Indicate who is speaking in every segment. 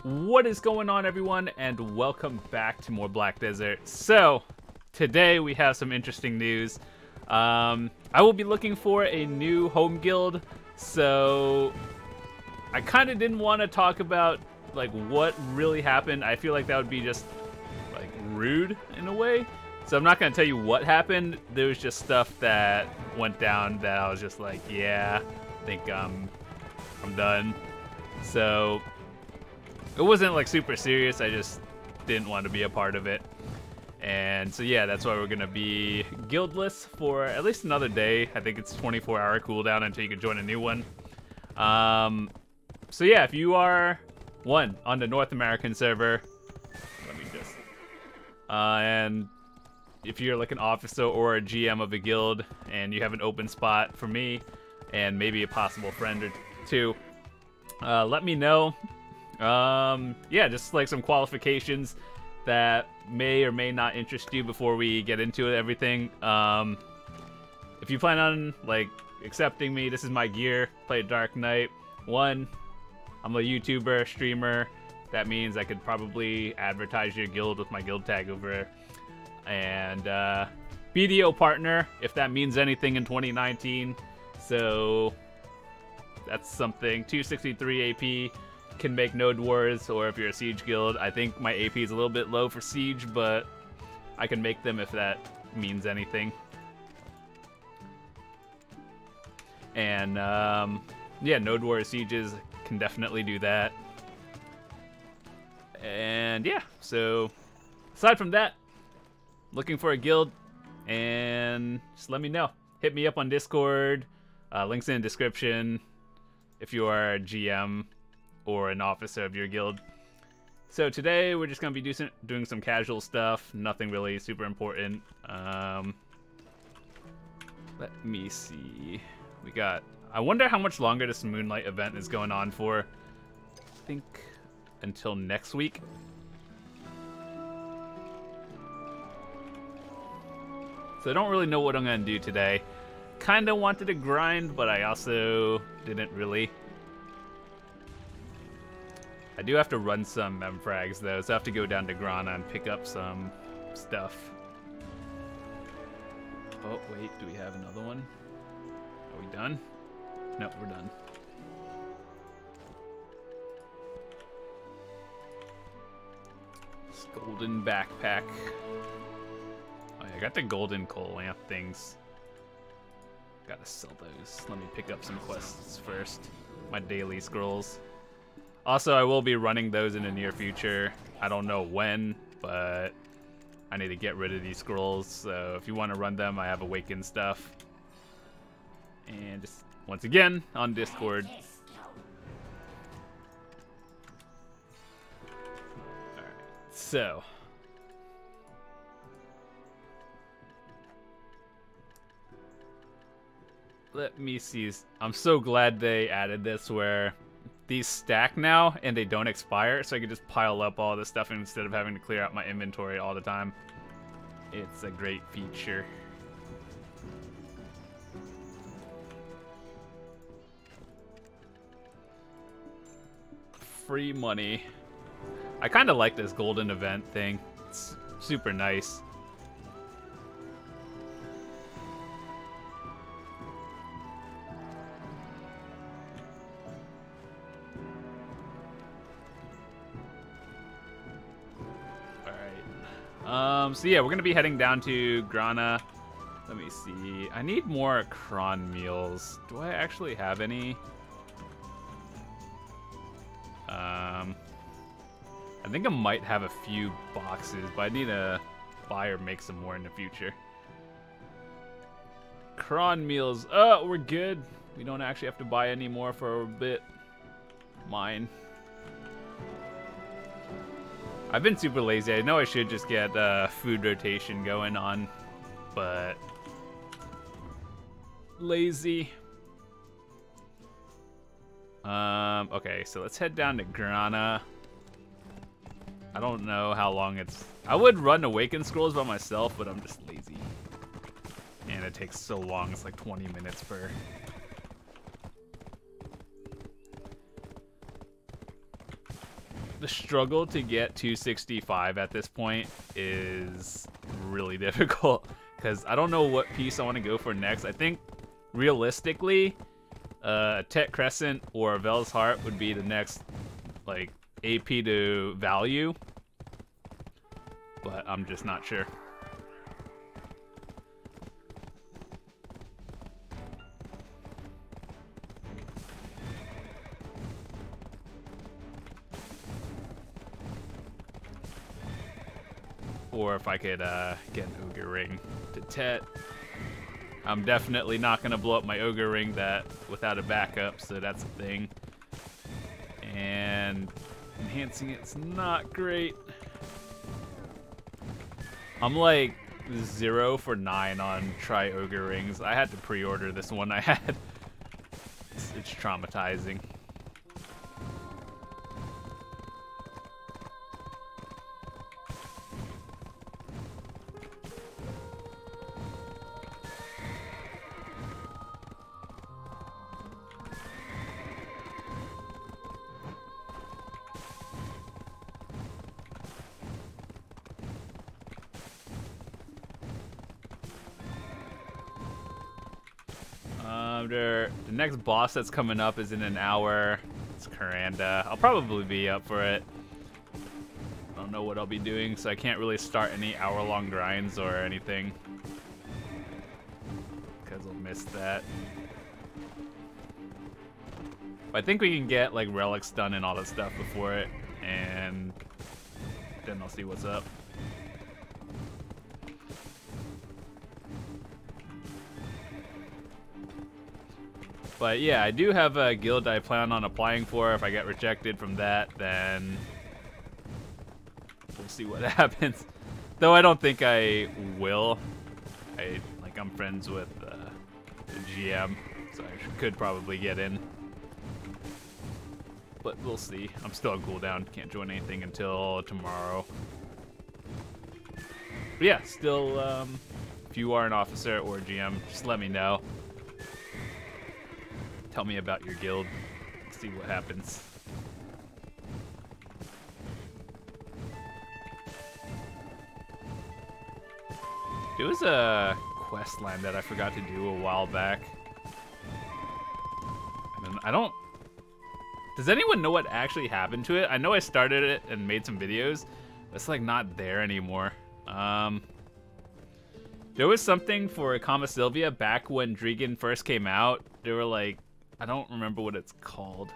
Speaker 1: What is going on, everyone, and welcome back to more Black Desert. So today we have some interesting news. I will be looking for a new home guild, so I kind of didn't want to talk about like what really happened. I feel like that would be just like rude in a way, so I'm not going to tell you what happened. There was just stuff that went down that I was just like, yeah, I think I'm done. So it wasn't like super serious, I just didn't want to be a part of it. And so yeah, that's why we're gonna be guildless for at least another day. I think it's 24-hour cooldown until you can join a new one. So yeah, if you are on the North American server, let me just and if you're like an officer or a GM of a guild and you have an open spot for me and maybe a possible friend or two, let me know. Yeah, just like some qualifications that may or may not interest you before we get into everything. If you plan on like accepting me, this is my gear. Play Dark Knight. I'm a YouTuber, streamer. That means I could probably advertise your guild with my guild tag over. And BDO partner, if that means anything in 2019. So that's something. 263 AP. Can make node wars, or if you're a siege guild, I think my AP is a little bit low for siege, but I can make them if that means anything. And yeah, node war sieges can definitely do that. And yeah, so aside from that, looking for a guild, and just let me know. Hit me up on Discord, links in the description if you are a GM or an officer of your guild. So today we're just gonna be doing some casual stuff, nothing really super important. Let me see. I wonder how much longer this Moonlight event is going on for. I think until next week. So I don't really know what I'm gonna do today. Kinda wanted to grind, but I also didn't really. I do have to run some memfrags though, so I have to go down to Grana and pick up some stuff. Oh wait, do we have another one? Are we done? Nope, we're done. This golden backpack. Oh yeah, I got the golden coal lamp things. Gotta sell those. Let me pick up some quests first. My daily scrolls. Also, I will be running those in the near future. I don't know when, but I need to get rid of these scrolls. So if you want to run them, I have awakened stuff. And just once again on Discord. Alright, so let me see. I'm so glad they added this where these stack now and they don't expire, so I can just pile up all this stuff instead of having to clear out my inventory all the time. It's a great feature. Free money. I kind of like this golden event thing. It's super nice. So yeah, we're gonna be heading down to Grana. Let me see. I need more cron meals. Do I actually have any? I think I might have a few boxes, but I need to buy or make some more in the future. Cron meals. Oh, we're good. We don't actually have to buy any more for a bit. Mine. I've been super lazy. I know I should just get food rotation going on, but lazy. Okay, so let's head down to Grana. I don't know how long it's. I would run Awakened Scrolls by myself, but I'm just lazy. And it takes so long. It's like 20 minutes per. the struggle to get 265 at this point is really difficult because I don't know what piece I want to go for next. I think realistically, Tet Crescent or Vel's Heart would be the next like AP to value, but I'm just not sure. Or if I could get an Ogre Ring to Tet. I'm definitely not going to blow up my Ogre Ring that without a backup, so that's a thing. And enhancing it's not great. I'm like 0 for 9 on try Ogre Rings. I had to pre-order this one I had. It's traumatizing. The next boss that's coming up is in an hour. It's Karanda. I'll probably be up for it. I don't know what I'll be doing, so I can't really start any hour-long grinds or anything. Because I'll miss that. But I think we can get like relics done and all that stuff before it, and then I'll see what's up. But yeah, I do have a guild I plan on applying for. If I get rejected from that, then we'll see what happens. Though I don't think I will. I'm friends with the GM, so I could probably get in. But we'll see. I'm still on cooldown. Can't join anything until tomorrow. But yeah, still, if you are an officer or a GM, just let me know. Tell me about your guild. See what happens. There was a quest line that I forgot to do a while back. And I don't... Does anyone know what actually happened to it? I know I started it and made some videos. But it's like not there anymore. There was something for Kama Sylvia back when Drigan first came out. They were like... I don't remember what it's called.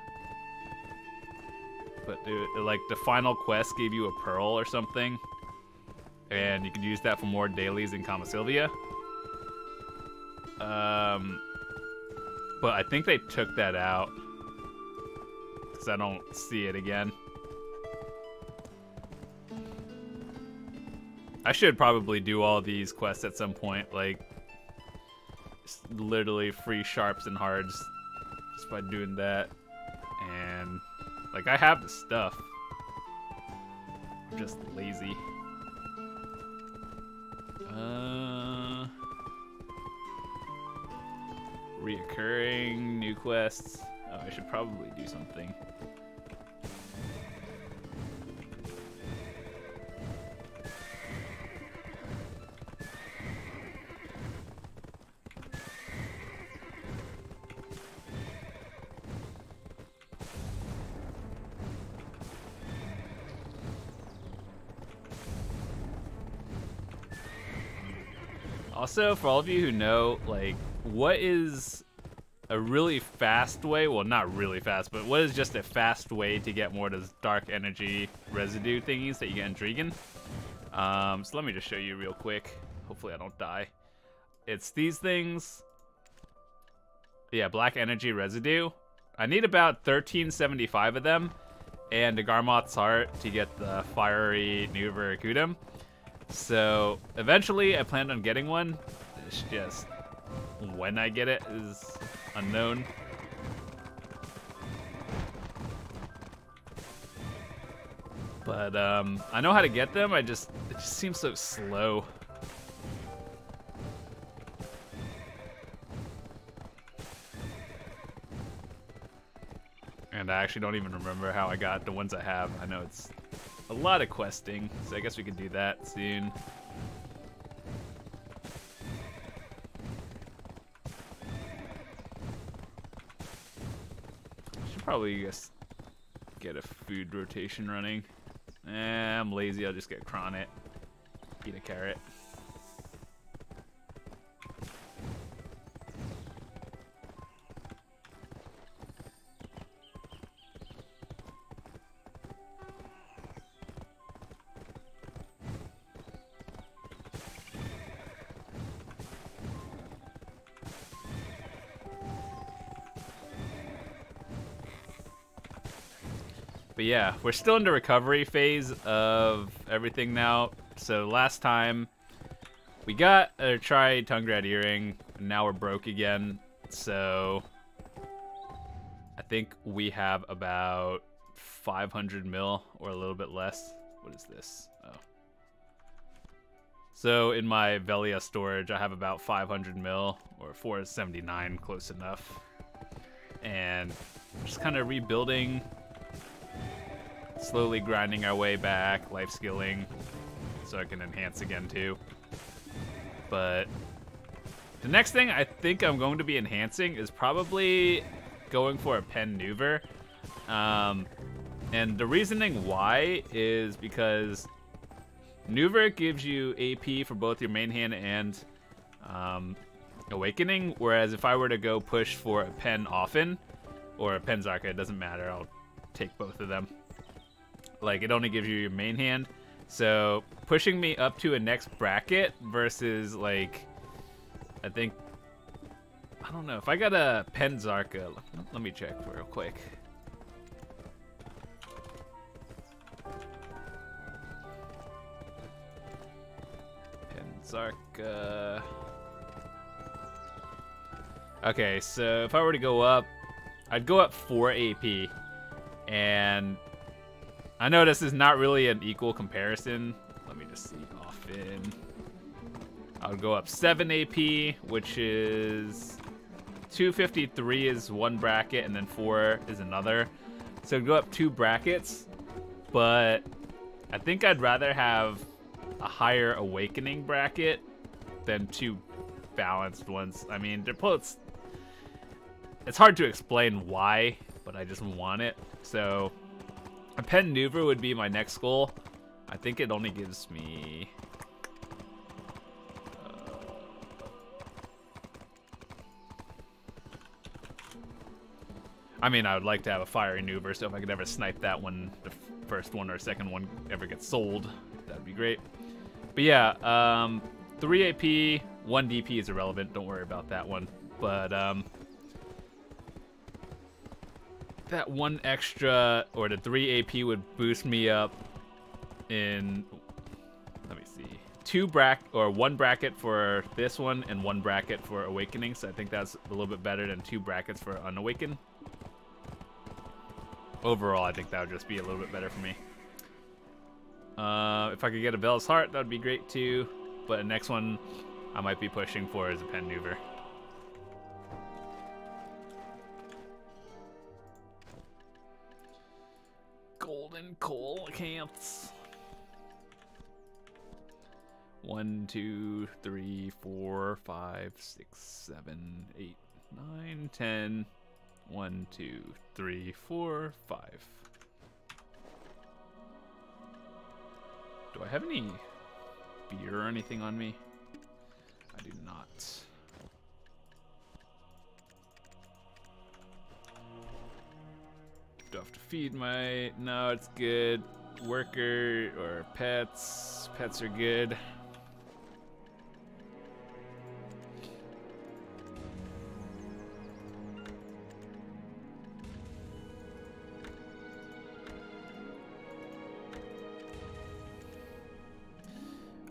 Speaker 1: But like the final quest gave you a pearl or something. And you could use that for more dailies in Kama Sylvia. But I think they took that out. Because I don't see it again. I should probably do all these quests at some point. Like, literally free sharps and hards. Just by doing that. And like I have the stuff. I'm just lazy. Reoccurring new quests. Oh, I should probably do something. Also, for all of you who know, like, what is a really fast way, well, not really fast, but what is just a fast way to get more of those dark energy residue thingies that you get in Drigan? So let me just show you real quick. Hopefully I don't die. It's these things. Yeah, black energy residue. I need about 1375 of them, and the Garmoth's Heart to get the fiery new Veracudum. So eventually I plan on getting one. It's just when I get it is unknown. But I know how to get them. It just seems so slow. And I actually don't even remember how I got the ones I have. I know it's a lot of questing, so I guess we could do that soon. Should probably just get a food rotation running. I'm lazy, I'll just get Cronit. Eat a carrot. But yeah, we're still in the recovery phase of everything now. So last time we got a tongue-grad earring, and now we're broke again. So I think we have about 500 mil or a little bit less. What is this? Oh. So in my Velia storage, I have about 500 mil or 479, close enough. And just kind of rebuilding. Slowly grinding our way back, life skilling, so I can enhance again too. But the next thing I think I'm going to be enhancing is probably going for a pen maneuver. And the reasoning why is because maneuver gives you AP for both your main hand and awakening, whereas if I were to go push for a pen often or a pen Zarka, it doesn't matter, I'll take both of them. Like, it only gives you your main hand. So, pushing me up to a next bracket versus, like, I think, I don't know. If I got a Pen Zarka, let me check real quick. Pen Zarka. Okay, so if I were to go up, I'd go up 4 AP. And I know this is not really an equal comparison. Let me just see. Often. I would go up 7 AP, which is 253 is one bracket, and then 4 is another. So I'd go up 2 brackets, but I think I'd rather have a higher awakening bracket than 2 balanced ones. I mean, they're both. It's hard to explain why, but I just want it. So a pen maneuver would be my next goal. I think it only gives me I mean, I would like to have a fiery maneuver, so if I could ever snipe that one, the first one or second one ever gets sold, that'd be great. But yeah, 3 AP, 1 DP is irrelevant, don't worry about that one. But that 1 extra, or the 3 AP would boost me up in, let me see, 1 bracket for this one and 1 bracket for Awakening. So I think that's a little bit better than 2 brackets for Unawakened. Overall, I think that would just be a little bit better for me. If I could get a Bell's Heart, that would be great too. But the next one I might be pushing for is a pen maneuver. Golden coal accounts. 1, 2, 3, 4, 5, 6, 7, 8, 9, 10. 1, 2, 3, 4, 5. Do I have any beer or anything on me? I do not. Do I have to feed my... No, it's good. Worker or pets. Pets are good.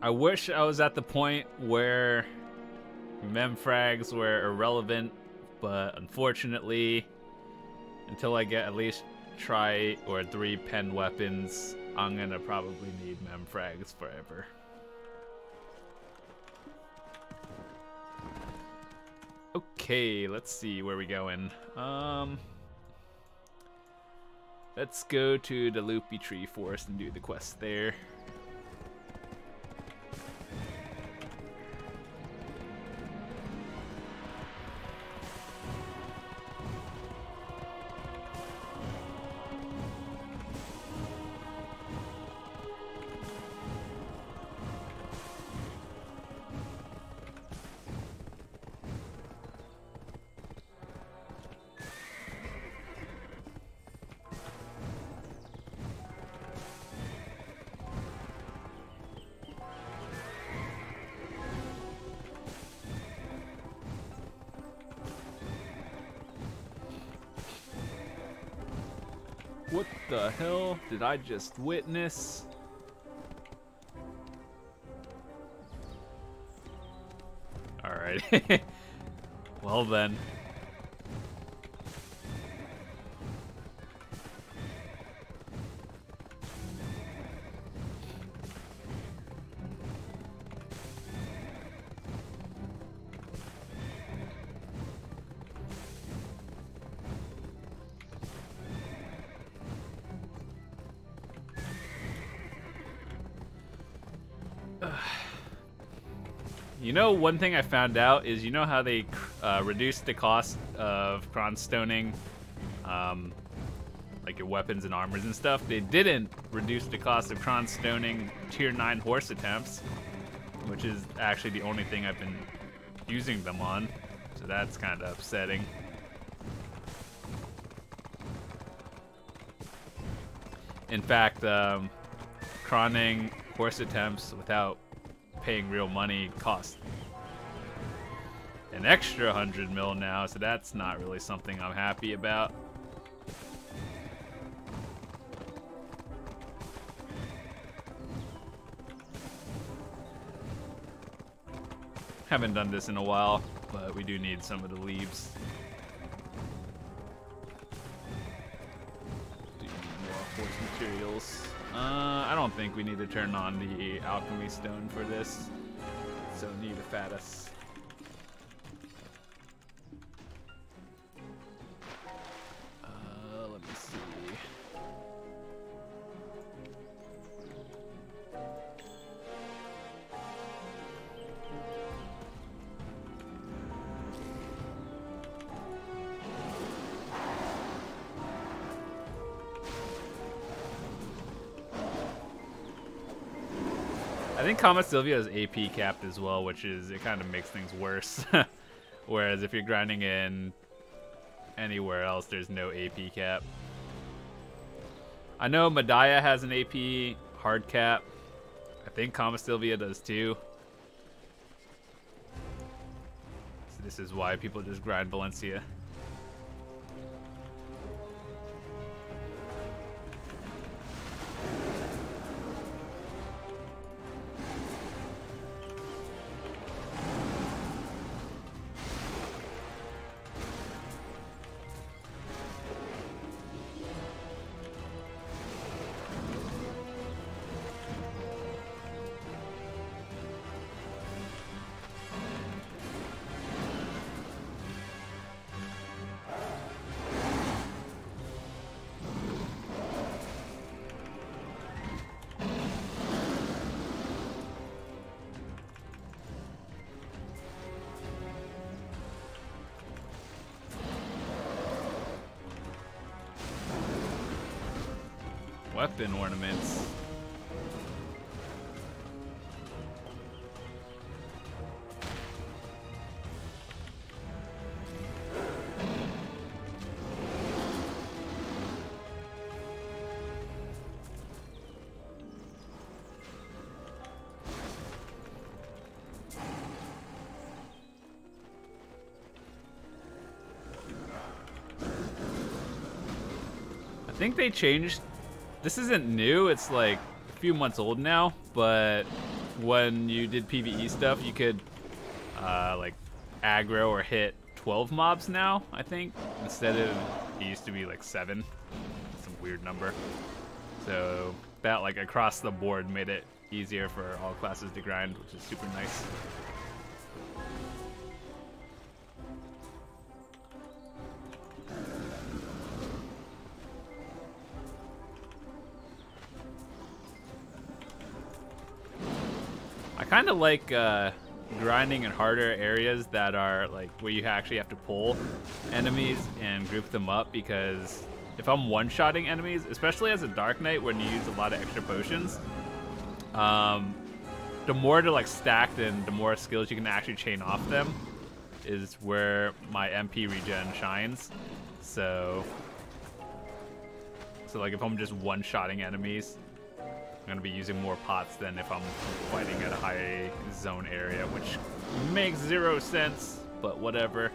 Speaker 1: I wish I was at the point where memfrags were irrelevant, but unfortunately, until I get at least 3 pen weapons, I'm gonna probably need memfrags forever. Okay, let's see where we going. Let's go to the Loopy Tree Forest and do the quest there. What the hell did I just witness? Alright. Well then. You know, one thing I found out is, you know how they reduced the cost of cron stoning, like your weapons and armors and stuff? They didn't reduce the cost of cron stoning tier 9 horse attempts, which is actually the only thing I've been using them on, so that's kind of upsetting. In fact, cronning horse attempts without paying real money cost an extra 100 mil now, so that's not really something I'm happy about. Haven't done this in a while, but we do need some of the leaves. Do need more horse materials. I don't think we need to turn on the alchemy stone for this. So need a fatus. Let me see. I think Kama Sylvia is AP capped as well, which is, it kind of makes things worse. Whereas if you're grinding in anywhere else, there's no AP cap. I know Medaya has an AP hard cap. I think Kama Sylvia does too. So this is why people just grind Valencia. Weapon ornaments. I think they changed. This isn't new, it's like a few months old now, but when you did PvE stuff, you could like aggro or hit 12 mobs now, I think, instead of, it used to be like 7, some weird number. So that, like, across the board made it easier for all classes to grind, which is super nice. kind of like grinding in harder areas that are like where you actually have to pull enemies and group them up, because if I'm one-shotting enemies, especially as a Dark Knight when you use a lot of extra potions, the more to like stack and the more skills you can actually chain off them is where my MP regen shines. So like if I'm just one-shotting enemies, I'm gonna be using more pots than if I'm fighting at a high zone area, which makes 0 sense, but whatever.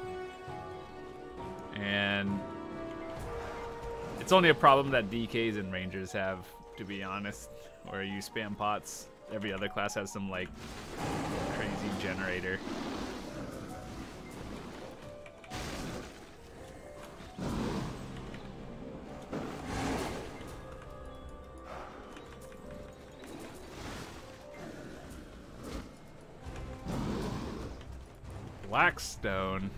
Speaker 1: And it's only a problem that DKs and Rangers have, to be honest, where you spam pots. Every other class has some like crazy generator. Blackstone.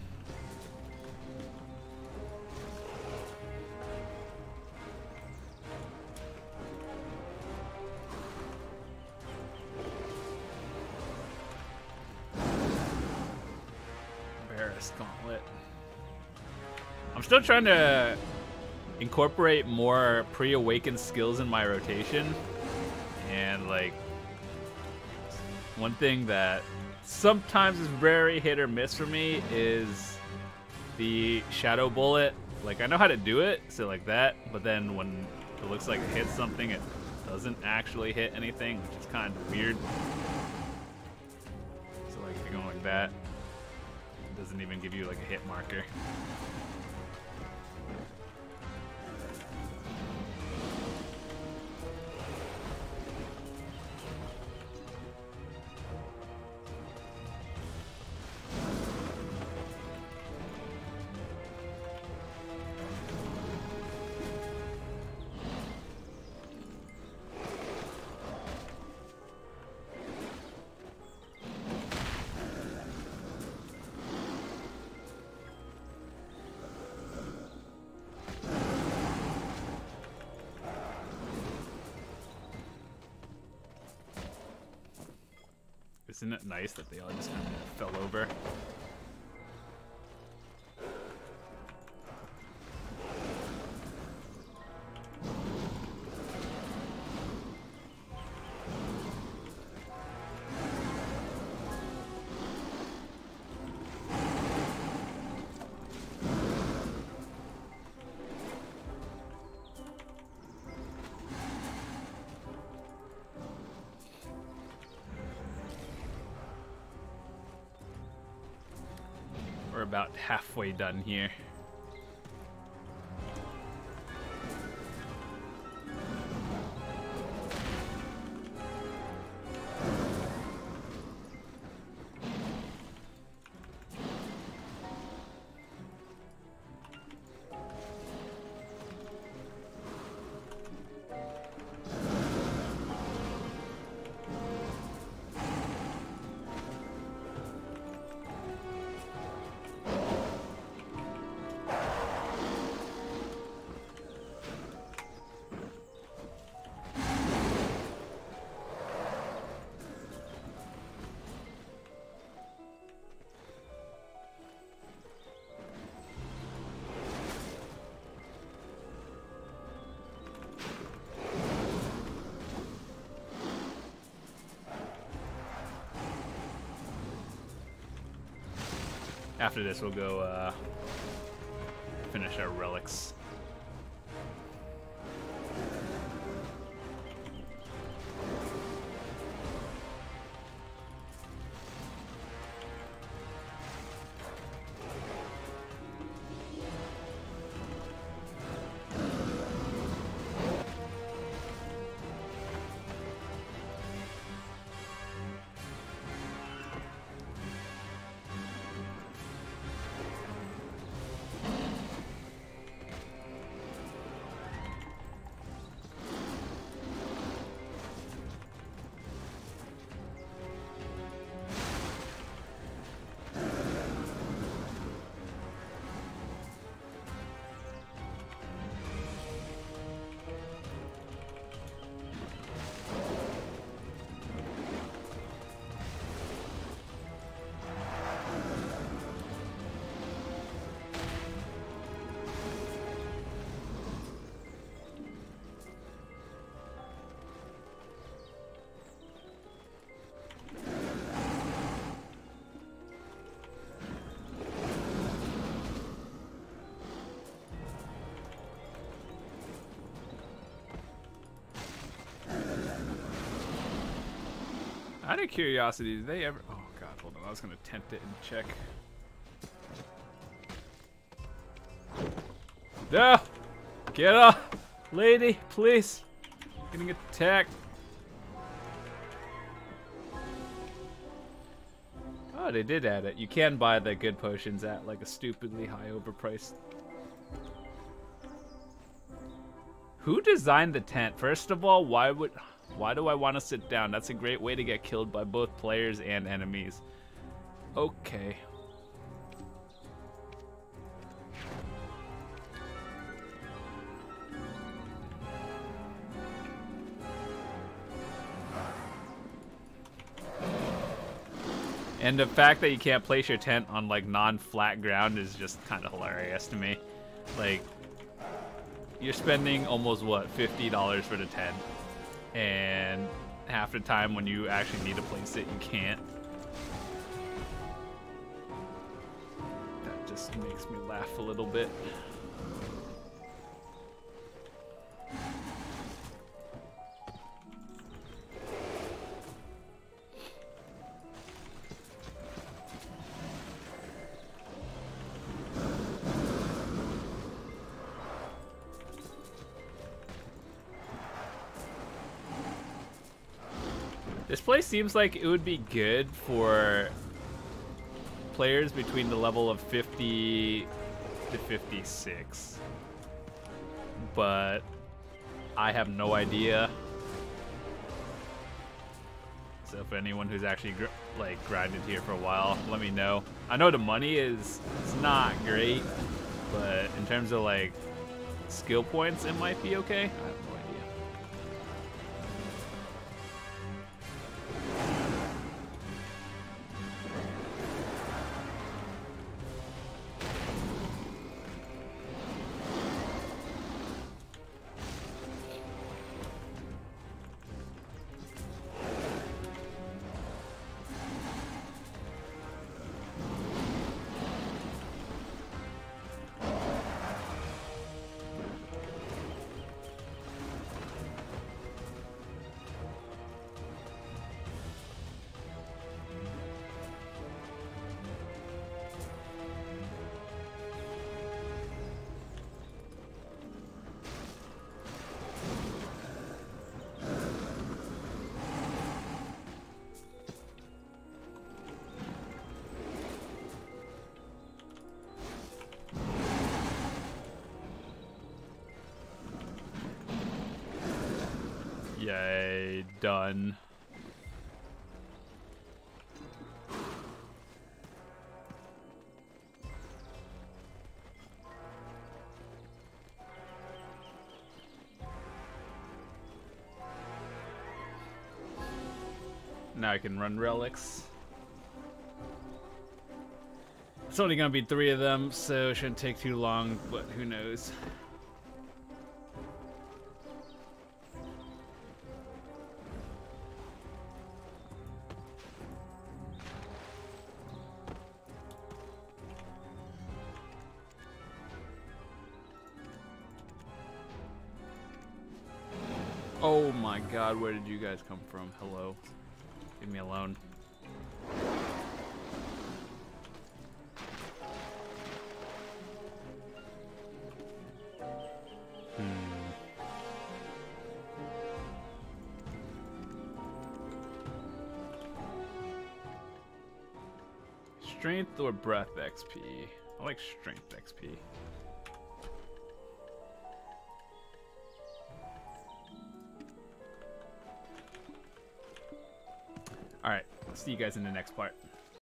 Speaker 1: Barris Gauntlet. I'm still trying to incorporate more pre-awakened skills in my rotation, and like one thing that sometimes is very hit or miss for me is the shadow bullet. Like I know how to do it, so like that, but then when it looks like it hits something, it doesn't actually hit anything, which is kind of weird. So like if you're going like that, it doesn't even give you like a hit marker. Isn't it nice that they all just kind of fell over? We're about halfway done here. After this, we'll go finish our relics. Out of curiosity, did they ever... Oh god, hold on. I was going to tempt it and check. No! Get up! Lady, please! I'm getting attacked. Oh, they did add it. You can buy the good potions at like a stupidly high overpriced. Who designed the tent? First of all, why do I want to sit down? That's a great way to get killed by both players and enemies. Okay. And the fact that you can't place your tent on like non-flat ground is just kind of hilarious to me. Like, you're spending almost what, $50 for the tent, and half the time when you actually need to place it, you can't. That just makes me laugh a little bit. This place seems like it would be good for players between the level of 50 to 56. But I have no idea. So if anyone who's actually like grinded here for a while, let me know. I know the money is not great, but in terms of like skill points, it might be okay. I have no idea. Yay, done. Now I can run relics. It's only gonna be 3 of them, so it shouldn't take too long, but who knows. Oh my god, where did you guys come from? Hello. Leave me alone. Strength or breath XP? I like strength XP. Alright, see you guys in the next part.